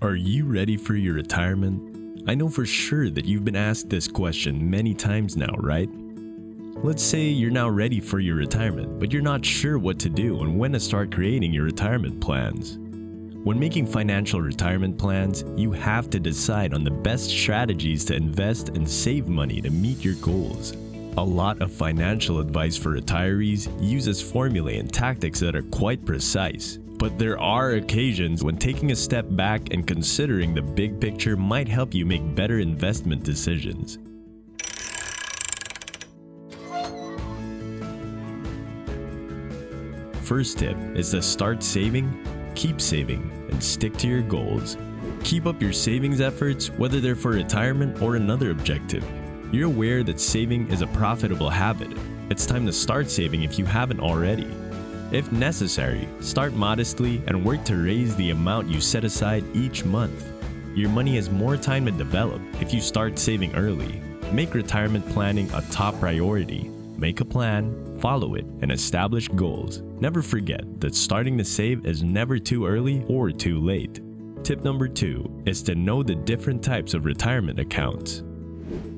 Are you ready for your retirement? I know for sure that you've been asked this question many times now, right? Let's say you're now ready for your retirement, but you're not sure what to do and when to start creating your retirement plans. When making financial retirement plans, you have to decide on the best strategies to invest and save money to meet your goals. A lot of financial advice for retirees uses formulae and tactics that are quite precise. But there are occasions when taking a step back and considering the big picture might help you make better investment decisions. First tip is to start saving, keep saving, and stick to your goals. Keep up your savings efforts, whether they're for retirement or another objective. You're aware that saving is a profitable habit. It's time to start saving if you haven't already. If necessary, start modestly and work to raise the amount you set aside each month. Your money has more time to develop if you start saving early. Make retirement planning a top priority. Make a plan, follow it, and establish goals. Never forget that starting to save is never too early or too late. Tip number 2 is to know the different types of retirement accounts.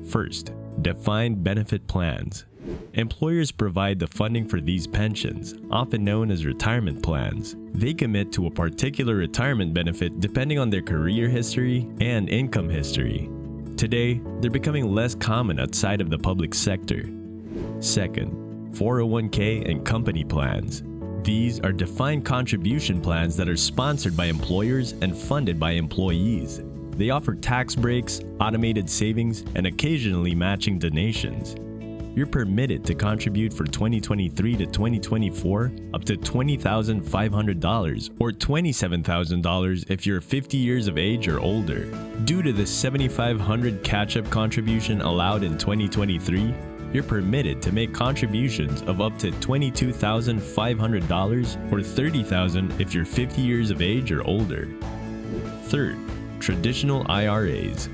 First, defined benefit plans. Employers provide the funding for these pensions, often known as retirement plans. They commit to a particular retirement benefit depending on their career history and income history. Today, they're becoming less common outside of the public sector. Second, 401k and company plans. These are defined contribution plans that are sponsored by employers and funded by employees. They offer tax breaks, automated savings, and occasionally matching donations. You're permitted to contribute for 2023 to 2024 up to $20,500 or $27,000 if you're 50 years of age or older. Due to the $7,500 catch-up contribution allowed in 2023, you're permitted to make contributions of up to $22,500 or $30,000 if you're 50 years of age or older. Third, traditional IRAs.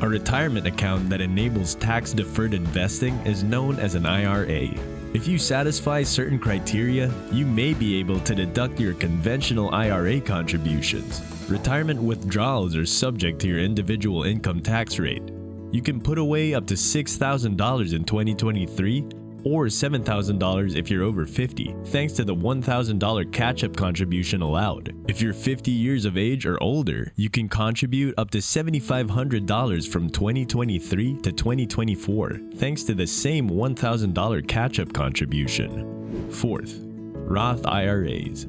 A retirement account that enables tax-deferred investing is known as an IRA. If you satisfy certain criteria, you may be able to deduct your conventional IRA contributions. Retirement withdrawals are subject to your individual income tax rate. You can put away up to $6,000 in 2023 or $7,000 if you're over 50, thanks to the $1,000 catch-up contribution allowed. If you're 50 years of age or older, you can contribute up to $7,500 from 2023 to 2024, thanks to the same $1,000 catch-up contribution. Fourth, Roth IRAs.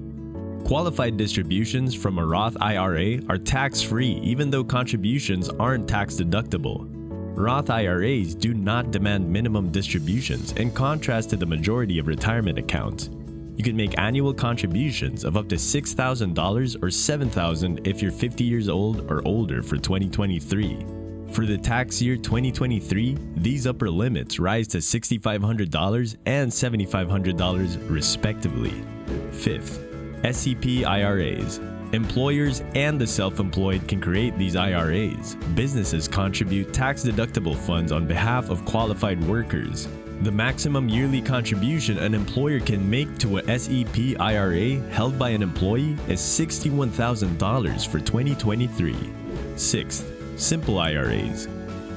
Qualified distributions from a Roth IRA are tax-free even though contributions aren't tax-deductible. Roth IRAs do not demand minimum distributions in contrast to the majority of retirement accounts. You can make annual contributions of up to $6,000 or $7,000 if you're 50 years old or older for 2023. For the tax year 2023, these upper limits rise to $6,500 and $7,500 respectively. Fifth, SEP IRAs. Employers and the self-employed can create these IRAs. Businesses contribute tax-deductible funds on behalf of qualified workers. The maximum yearly contribution an employer can make to a SEP IRA held by an employee is $61,000 for 2023. Sixth, simple IRAs.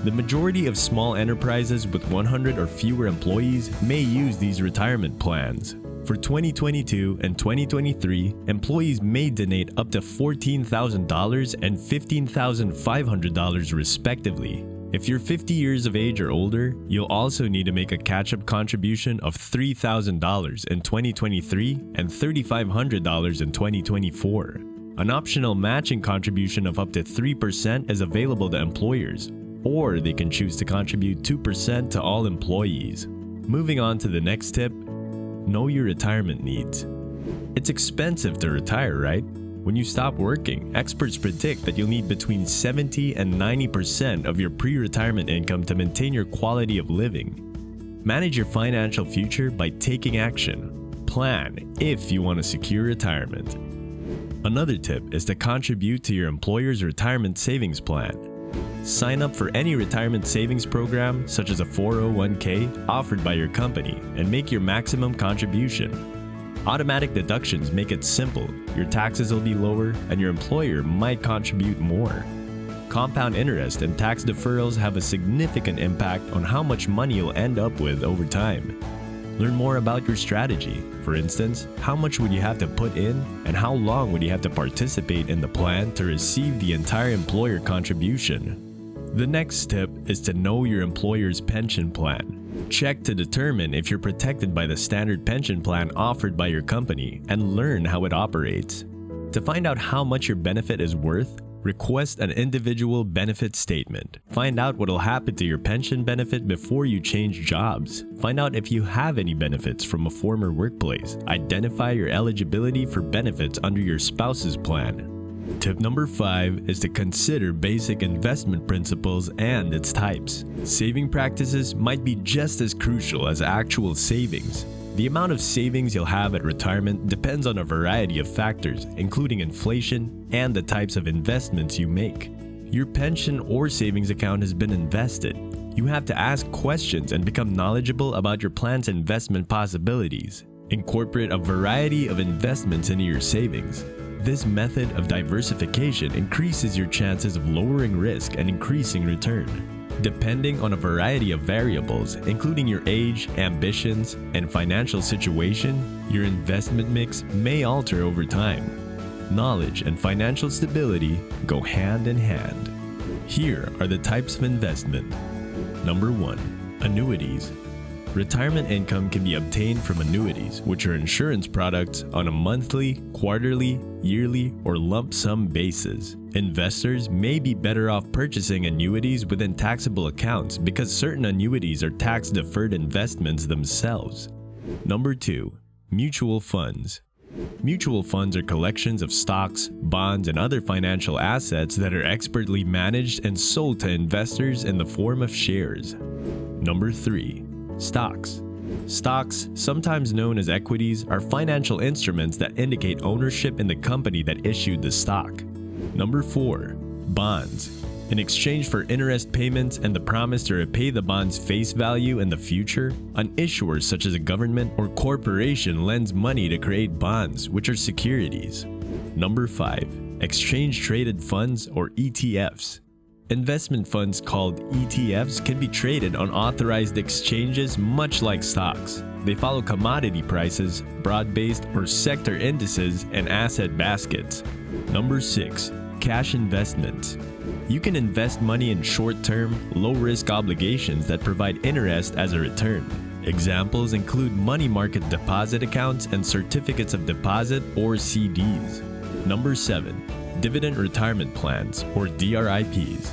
The majority of small enterprises with 100 or fewer employees may use these retirement plans. For 2022 and 2023, employees may donate up to $14,000 and $15,500 respectively. If you're 50 years of age or older, you'll also need to make a catch-up contribution of $3,000 in 2023 and $3,500 in 2024. An optional matching contribution of up to 3% is available to employers, or they can choose to contribute 2% to all employees. Moving on to the next tip, know your retirement needs. It's expensive to retire, right? When you stop working, experts predict that you'll need between 70 and 90% of your pre-retirement income to maintain your quality of living. Manage your financial future by taking action. Plan if you want a secure retirement. Another tip is to contribute to your employer's retirement savings plan. Sign up for any retirement savings program, such as a 401k, offered by your company, and make your maximum contribution. Automatic deductions make it simple. Your taxes will be lower, and your employer might contribute more. Compound interest and tax deferrals have a significant impact on how much money you'll end up with over time. Learn more about your strategy. For instance, how much would you have to put in, and how long would you have to participate in the plan to receive the entire employer contribution? The next tip is to know your employer's pension plan. Check to determine if you're protected by the standard pension plan offered by your company and learn how it operates. To find out how much your benefit is worth, request an individual benefit statement. Find out what will happen to your pension benefit before you change jobs. Find out if you have any benefits from a former workplace. Identify your eligibility for benefits under your spouse's plan. Tip number 5 is to consider basic investment principles and its types. Saving practices might be just as crucial as actual savings. The amount of savings you'll have at retirement depends on a variety of factors, including inflation and the types of investments you make. Your pension or savings account has been invested. You have to ask questions and become knowledgeable about your plan's investment possibilities. Incorporate a variety of investments into your savings. This method of diversification increases your chances of lowering risk and increasing return. Depending on a variety of variables, including your age, ambitions, and financial situation, your investment mix may alter over time. Knowledge and financial stability go hand in hand. Here are the types of investment. Number 1. Annuities. Retirement income can be obtained from annuities, which are insurance products on a monthly, quarterly, yearly, or lump sum basis. Investors may be better off purchasing annuities within taxable accounts because certain annuities are tax-deferred investments themselves. Number 2. Mutual funds. Mutual funds are collections of stocks, bonds, and other financial assets that are expertly managed and sold to investors in the form of shares. Number 3. Stocks. Stocks, sometimes known as equities, are financial instruments that indicate ownership in the company that issued the stock. Number 4. Bonds. In exchange for interest payments and the promise to repay the bond's face value in the future, an issuer such as a government or corporation lends money to create bonds, which are securities. Number 5. Exchange-traded funds or ETFs. Investment funds called ETFs can be traded on authorized exchanges much like stocks. They follow commodity prices, broad-based or sector indices, and asset baskets. Number 6. Cash investments. You can invest money in short-term, low-risk obligations that provide interest as a return. Examples include money market deposit accounts and certificates of deposit or CDs. Number 7. Dividend retirement plans or DRIPs.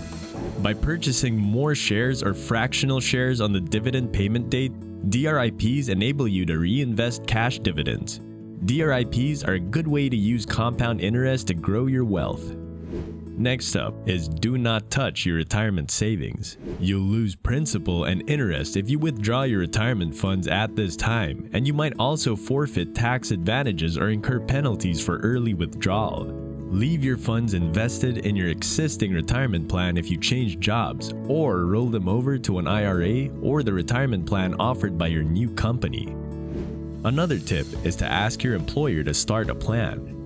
By purchasing more shares or fractional shares on the dividend payment date, DRIPs enable you to reinvest cash dividends. DRIPs are a good way to use compound interest to grow your wealth. Next up is do not touch your retirement savings. You'll lose principal and interest if you withdraw your retirement funds at this time, and you might also forfeit tax advantages or incur penalties for early withdrawal. Leave your funds invested in your existing retirement plan if you change jobs, or roll them over to an IRA or the retirement plan offered by your new company. Another tip is to ask your employer to start a plan.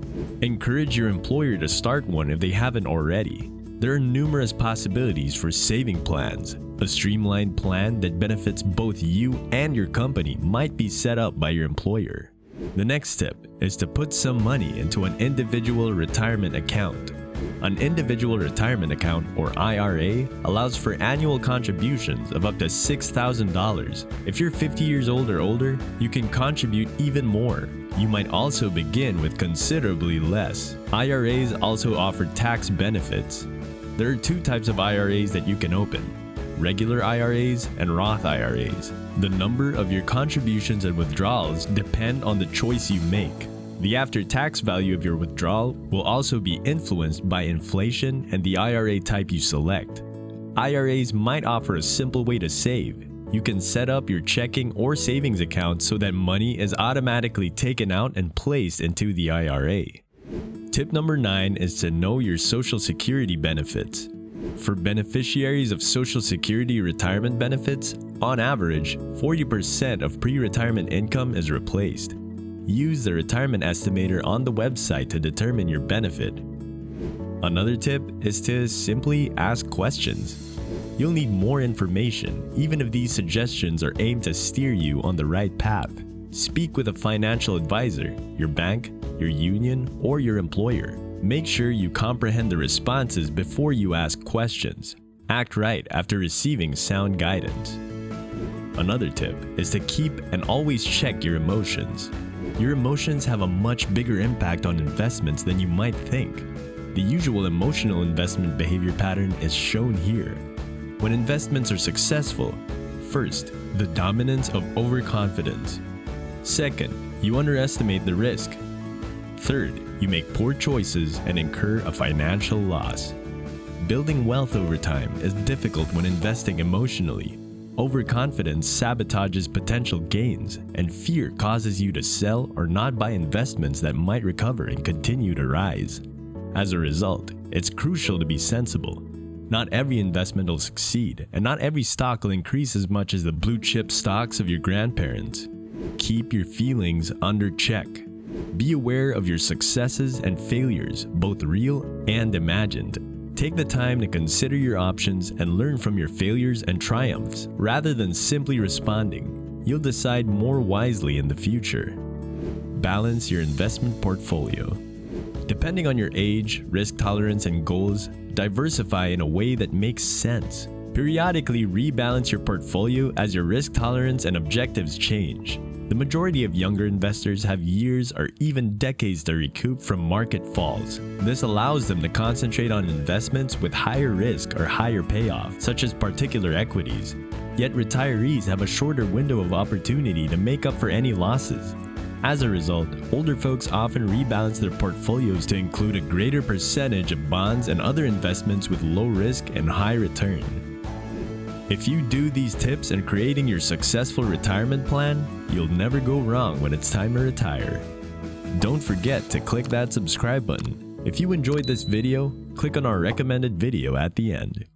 Encourage your employer to start one if they haven't already. There are numerous possibilities for saving plans. A streamlined plan that benefits both you and your company might be set up by your employer. The next tip is to put some money into an individual retirement account. An individual retirement account, or IRA, allows for annual contributions of up to $6,000. If you're 50 years old or older, you can contribute even more. You might also begin with considerably less. IRAs also offer tax benefits. There are 2 types of IRAs that you can open: regular IRAs and Roth IRAs. The number of your contributions and withdrawals depend on the choice you make. The after-tax value of your withdrawal will also be influenced by inflation and the IRA type you select. IRAs might offer a simple way to save. You can set up your checking or savings account so that money is automatically taken out and placed into the IRA. Tip number 9 is to know your Social Security benefits. For beneficiaries of Social Security retirement benefits, on average, 40% of pre-retirement income is replaced. use the retirement estimator on the website to determine your benefit. Another tip is to simply ask questions. You'll need more information, even if these suggestions are aimed to steer you on the right path. Speak with a financial advisor, your bank, your union, or your employer. Make sure you comprehend the responses before you ask questions. Act right after receiving sound guidance. Another tip is to keep and always check your emotions. Your emotions have a much bigger impact on investments than you might think. The usual emotional investment behavior pattern is shown here. When investments are successful, first, the dominance of overconfidence. Second, you underestimate the risk. Third, you make poor choices and incur a financial loss. Building wealth over time is difficult when investing emotionally. Overconfidence sabotages potential gains, and fear causes you to sell or not buy investments that might recover and continue to rise. As a result, it's crucial to be sensible. Not every investment will succeed, and not every stock will increase as much as the blue chip stocks of your grandparents. Keep your feelings under check. Be aware of your successes and failures, both real and imagined. Take the time to consider your options and learn from your failures and triumphs, rather than simply responding. You'll decide more wisely in the future. Balance your investment portfolio. Depending on your age, risk tolerance, and goals, diversify in a way that makes sense. Periodically rebalance your portfolio as your risk tolerance and objectives change. The majority of younger investors have years or even decades to recoup from market falls. This allows them to concentrate on investments with higher risk or higher payoff, such as particular equities. Yet retirees have a shorter window of opportunity to make up for any losses. As a result, older folks often rebalance their portfolios to include a greater percentage of bonds and other investments with low risk and high return. If you do these tips in creating your successful retirement plan, you'll never go wrong when it's time to retire. Don't forget to click that subscribe button. If you enjoyed this video, click on our recommended video at the end.